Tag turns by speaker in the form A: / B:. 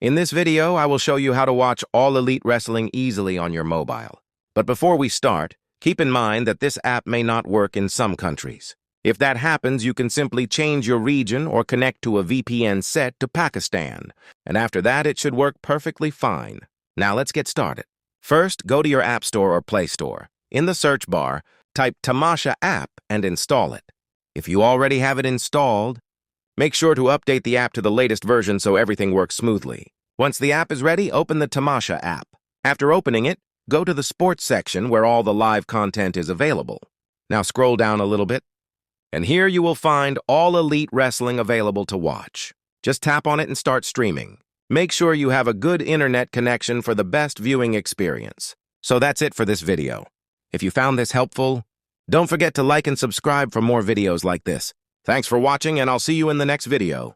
A: In this video, I will show you how to watch All Elite Wrestling easily on your mobile. But before we start, keep in mind that this app may not work in some countries. If that happens, you can simply change your region or connect to a VPN set to Pakistan, and after that, it should work perfectly fine. Now let's get started. First, go to your App Store or Play Store. In the search bar, type Tamasha app and install it. If you already have it installed, make sure to update the app to the latest version so everything works smoothly. Once the app is ready, open the Tamasha app. After opening it, go to the sports section where all the live content is available. Now scroll down a little bit, and here you will find All Elite Wrestling available to watch. Just tap on it and start streaming. Make sure you have a good internet connection for the best viewing experience. So that's it for this video. If you found this helpful, don't forget to like and subscribe for more videos like this. Thanks for watching, and I'll see you in the next video.